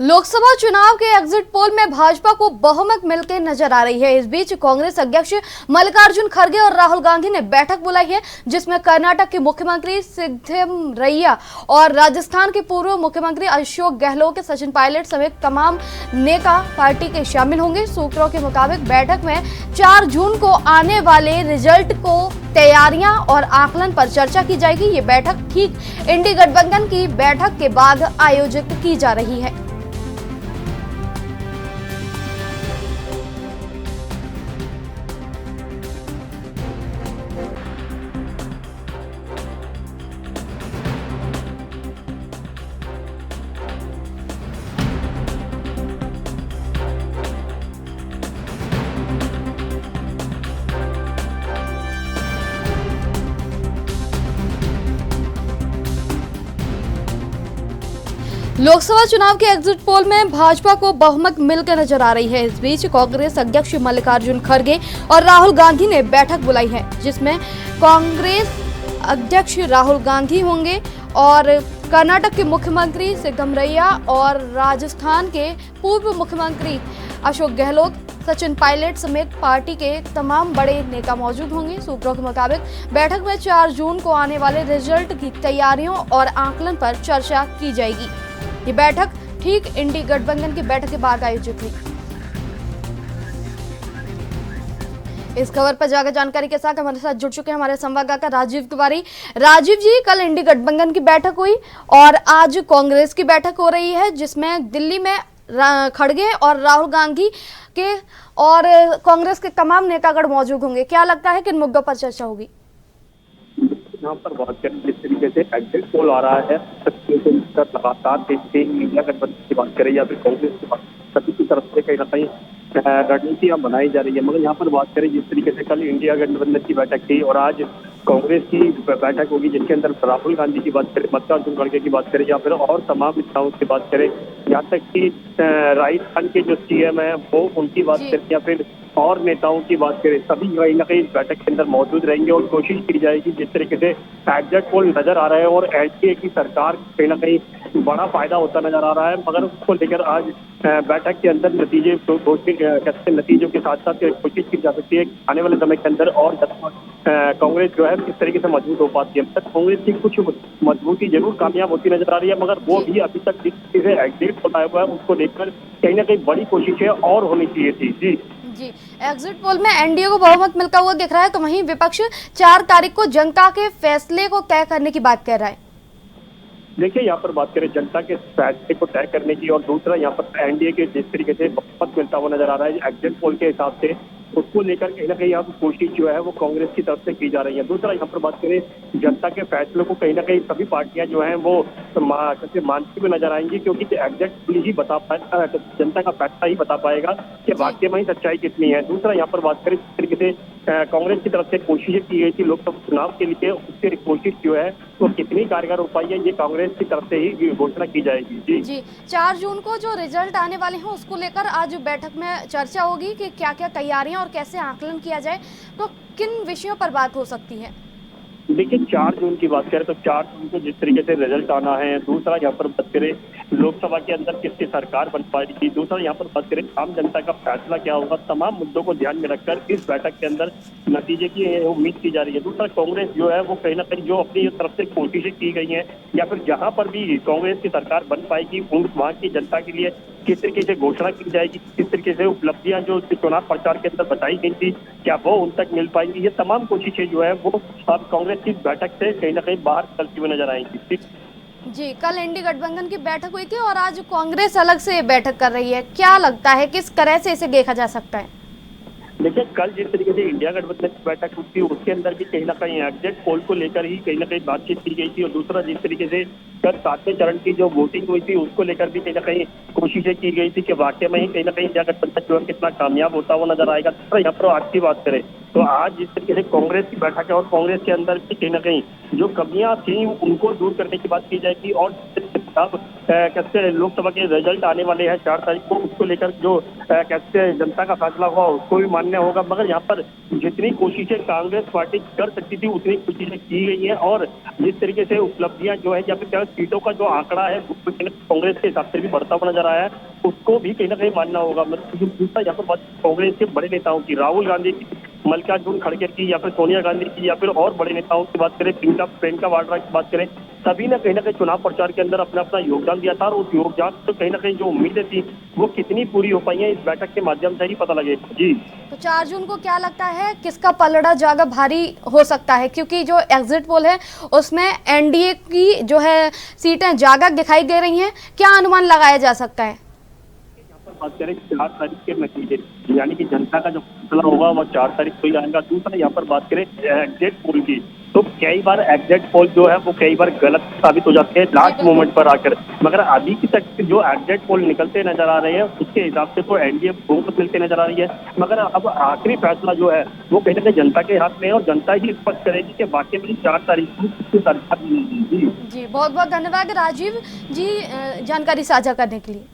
लोकसभा चुनाव के exit poll में भाजपा को बहुमत मिलकर नजर आ रही है। इस बीच कांग्रेस अध्यक्ष मल्लिकार्जुन खड़गे और राहुल गांधी ने बैठक बुलाई है, जिसमें कर्नाटक के मुख्यमंत्री सिद्धरामैया और राजस्थान के पूर्व मुख्यमंत्री अशोक गहलोत, सचिन पायलट समेत तमाम नेता पार्टी के शामिल होंगे। सूत्रों के मुताबिक बैठक में 4 जून को आने वाले रिजल्ट को तैयारियां और आकलन पर चर्चा की जाएगी। ये बैठक ठीक इंडी गठबंधन की बैठक के बाद आयोजित की जा रही है। लोकसभा चुनाव के एग्जिट पोल में भाजपा को बहुमत मिलकर नजर आ रही है। इस बीच कांग्रेस अध्यक्ष मल्लिकार्जुन खड़गे और राहुल गांधी ने बैठक बुलाई है, जिसमें कांग्रेस अध्यक्ष राहुल गांधी होंगे और कर्नाटक के मुख्यमंत्री सिद्धरामैया और राजस्थान के पूर्व मुख्यमंत्री अशोक गहलोत, सचिन पायलट समेत पार्टी के तमाम बड़े नेता मौजूद होंगे। सूत्रों के मुताबिक बैठक में 4 जून को आने वाले रिजल्ट की तैयारियों और आकलन पर चर्चा की जाएगी। ये बैठक ठीक इंडी गठबंधन की बैठक के बाद आयोजित हुई। इस खबर पर ज्यादा जानकारी के साथ हमारे साथ जुड़ चुके हैं हमारे संवाददाता राजीव तिवारी। राजीव जी, कल इंडी गठबंधन की बैठक हुई और आज कांग्रेस की बैठक हो रही है, जिसमें दिल्ली में खड़गे और राहुल गांधी के और कांग्रेस के तमाम नेतागण मौजूद होंगे। क्या लगता है किन मुद्दों पर चर्चा होगी? यहाँ पर बात करें जिस तरीके से एग्जिट पोल आ रहा है, लगातार इंडिया गठबंधन की बात करें या फिर कांग्रेस की बात, सभी की तरफ से कहीं ना कहीं रणनीतियां बनाई जा रही है। मगर यहाँ पर बात करें जिस तरीके से कल इंडिया गठबंधन की बैठक थी और आज कांग्रेस की बैठक होगी, जिसके अंदर राहुल गांधी की बात करें, मल्लिकार्जुन खड़गे की बात करें या फिर और तमाम नेताओं की बात करें, यहाँ तक कि राजस्थान के जो सीएम है वो उनकी बात करें या फिर और नेताओं की बात करें, सभी कहीं ना कहीं इस बैठक के अंदर मौजूद रहेंगे और कोशिश की जाएगी जिस तरीके से एग्जिट पोल नजर आ रहा है और एनडीए की सरकार कहीं ना कहीं बड़ा फायदा होता नजर आ रहा है। मगर उसको लेकर आज बैठक के अंदर नतीजों के साथ साथ कोशिश की जा सकती है आने वाले समय के अंदर और कांग्रेस जो है किस तरीके से मजबूत हो पाती है। अब तक कांग्रेस की कुछ मजबूती जरूर कामयाब होती नजर आ रही है, मगर वो भी अभी तक जिस तरीके से एग्जिट पोल आया हुआ है उसको लेकर कहीं ना कहीं बड़ी कोशिशें और होनी चाहिए थी। जी, एग्जिट पोल में एनडीए को बहुमत मिलता हुआ दिख रहा है, तो वहीं विपक्ष 4 तारीख को जनता के फैसले को तय करने की बात कर रहा है। देखिए, यहाँ पर बात करें जनता के फैसले को तय करने की और दूसरा यहाँ पर एनडीए के जिस तरीके से बहुमत मिलता हुआ नजर आ रहा है एग्जिट पोल के हिसाब से, उसको लेकर कहीं ना कहीं यहाँ पर कोशिश जो है वो कांग्रेस की तरफ से की जा रही है। दूसरा यहाँ पर बात करें जनता के फैसलों को कहीं ना कहीं सभी पार्टियां जो हैं वो मानती हुई नजर आएंगी, क्योंकि एग्जिट पोल ही बता पाए, जनता का फैसला ही बता पाएगा कि वाकई में ही सच्चाई कितनी है। दूसरा यहाँ पर बात करें जिस तरीके से कांग्रेस की तरफ से कोशिशें की गई थी लोकसभा चुनाव के लिए, उसकी कोशिश जो है वो कितनी कारगर हो पाई है ये कांग्रेस की तरफ से ही घोषणा की जाएगी। जी, 4 जून को जो रिजल्ट आने वाले हैं उसको लेकर आज बैठक में चर्चा होगी कि क्या क्या तैयारियां और कैसे आकलन किया जाए, तो किन विषयों पर बात हो सकती है? देखिए, 4 जून की बात करें तो 4 जून को जिस तरीके से रिजल्ट आना है, दूसरा यहाँ पर बात करें लोकसभा के अंदर किसकी सरकार बन पाएगी, दूसरा यहाँ पर बात करें आम जनता का फैसला क्या होगा, तमाम मुद्दों को ध्यान में रखकर इस बैठक के अंदर नतीजे की उम्मीद की जा रही है। दूसरा, कांग्रेस जो है वो कहीं ना कहीं जो अपनी तरफ से कोशिशें की गई हैं या फिर जहां पर भी कांग्रेस की सरकार बन पाएगी वहां की जनता के लिए किस तरीके से घोषणा की जाएगी, किस तरीके से उपलब्धियां जो चुनाव प्रचार के अंदर बताई गई थी क्या वो उन तक मिल पाएंगी, ये तमाम कोशिशें जो है वो अब कांग्रेस की बैठक से कहीं ना कहीं बाहर चलती हुई नजर आएंगी। जी, कल इंडी गठबंधन की बैठक हुई थी और आज कांग्रेस अलग से बैठक कर रही है। क्या लगता है किस तरह से इसे देखा जा सकता है? देखिए, कल जिस तरीके से इंडिया गठबंधन की बैठक हुई थी उसके अंदर भी कहीं ना कहीं एग्जिट पोल को लेकर ही कहीं ना कहीं बातचीत की गई थी और दूसरा जिस तरीके से कल 7वें चरण की जो वोटिंग हुई थी उसको लेकर भी कहीं ना कहीं कोशिशें की गई थी कि वाकई में ही कहीं ना कहीं इंडिया गठबंधन जो है कितना कामयाब होता हुआ नजर आएगा। तो यहाँ पर आज की बात करें तो आज जिस तरीके से कांग्रेस की बैठक है और कांग्रेस के अंदर भी कहीं ना कहीं जो कमियां थी उनको दूर करने की बात की जाएगी और अब कैसे लोकसभा के रिजल्ट आने वाले हैं 4 तारीख को, उसको लेकर जो कैसे जनता का फैसला हुआ उसको भी मान्य होगा। मगर यहाँ पर जितनी कोशिशें कांग्रेस पार्टी कर सकती थी उतनी कोशिशें की गई हैं, और जिस तरीके से उपलब्धियां जो है या फिर सीटों का जो आंकड़ा है वो कांग्रेस के हिसाब से भी बढ़ता हुआ नजर आया है, उसको भी कहीं ना कहीं मानना होगा। मतलब यहाँ पर बात कांग्रेस के बड़े नेताओं की, राहुल गांधी की, मल्लिकार्जुन खड़गे की, या फिर सोनिया गांधी की, या फिर और बड़े नेताओं की बात करें, प्रियंका वाड्रा की बात करें, सभी ने कहीं ना कहीं चुनाव प्रचार के अंदर अपना अपना योगदान दिया था, और उस योगदान से कहीं ना कहीं जो उम्मीदें थी वो कितनी पूरी हो पाई है इस बैठक के माध्यम से ही पता लगे। जी तो 4 जून को क्या लगता है किसका पलड़ा ज्यादा भारी हो सकता है, क्योंकि जो एग्जिट पोल है उसमें एनडीए की जो है सीटें ज्यादा दिखाई दे रही हैं, क्या अनुमान लगाया जा सकता है? बात करें 4 तारीख के नतीजे, यानी कि जनता का जो फैसला होगा वो 4 तारीख को ही आएगा। दूसरा यहाँ पर बात करें एग्जिट पोल की, तो कई बार एग्जिट पोल जो है वो कई बार गलत साबित हो जाते हैं लास्ट मोमेंट पर आकर, मगर अभी की तक जो एग्जिट पोल निकलते नजर आ रहे हैं उसके हिसाब से तो एनडीए बहुमत मिलते नजर आ रही है। मगर अब आखिरी फैसला जो है वो कहीं ना कहीं जनता के हाथ में है, और जनता ही स्पष्ट करेगी कि वाकई में 4 तारीख को किसकी सरकार मिलेगी। जी बहुत बहुत धन्यवाद राजीव जी जानकारी साझा करने के लिए।